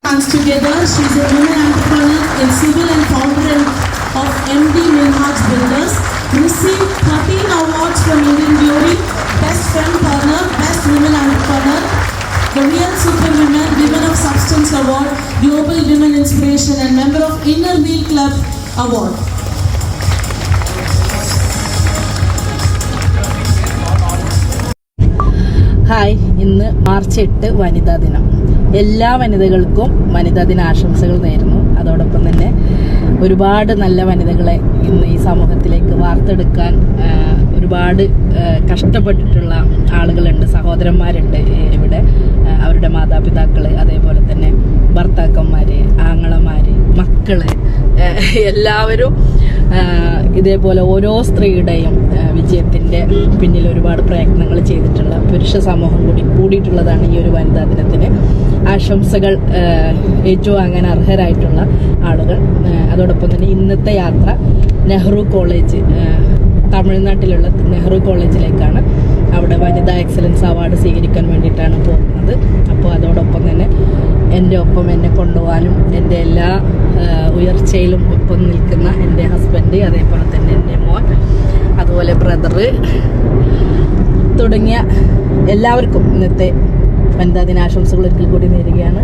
Together, she's a woman entrepreneur in civil and founder of MD Minhaj Builders. Received 13 awards from Indian Glory, Best Femme Partner, Best Women Entrepreneur, the Real Superwomen, Women of Substance Award, Global Women Inspiration and member of Inner Wheel Club Award. Hi, ഇന്ന് March 8 വനിതാ ദിനം. എല്ലാ വനിതകൾക്കും വനിതാ ദിന ആശംസകൾ നേരുന്നു. അതോടൊപ്പം തന്നെ ഒരുപാട് നല്ല വനിതകളെ ഇന്ന് ഈ സമൂഹത്തിലേക്ക് വാർത്തെടുക്കാൻ ഒരുപാട് കഷ്ടപ്പെട്ടിട്ടുള്ള ആളുകളുണ്ട്, സഹോദരന്മാരുണ്ട് ഇവിടെ. അവരുടെ മാതാപിതാക്കൾ, അതേപോലെ തന്നെ ഭർത്താക്കന്മാർ, ആങ്ങളമാർ, മക്കൾ, എല്ലാവരും ഇതേപോലെ ഓരോ സ്ത്രീയുടെയും വിജയത്തിൻ്റെ പിന്നിൽ ഒരുപാട് പ്രയത്നങ്ങൾ ചെയ്തിട്ടുള്ള പുരുഷ സമൂഹം കൂടിയിട്ടുള്ളതാണ് ഈ ഒരു വനിതാ ദിനത്തിന്. ആശംസകൾ ഏറ്റുവാങ്ങാൻ അർഹരായിട്ടുള്ള ആളുകൾ. അതോടൊപ്പം തന്നെ ഇന്നത്തെ യാത്ര നെഹ്റു കോളേജ്, തമിഴ്നാട്ടിലുള്ള നെഹ്റു കോളേജിലേക്കാണ്. അവിടെ വനിതാ എക്സലൻസ് അവാർഡ് സ്വീകരിക്കാൻ വേണ്ടിയിട്ടാണ് പോകുന്നത്. അപ്പോൾ അതോടൊപ്പം തന്നെ എൻ്റെ ഒപ്പം എന്നെ കൊണ്ടുപോകാനും എൻ്റെ എല്ലാ ഉയർച്ചയിലും ഒപ്പം നിൽക്കുന്ന എൻ്റെ ഹസ്ബൻഡ്, അതേപോലെ തന്നെ എൻ്റെ മോൻ, അതുപോലെ ബ്രദറ് തുടങ്ങിയ എല്ലാവർക്കും ഇന്നത്തെ വനിതാ ദിനാശംസകൾ ഒരിക്കൽ കൂടി നേരുകയാണ്.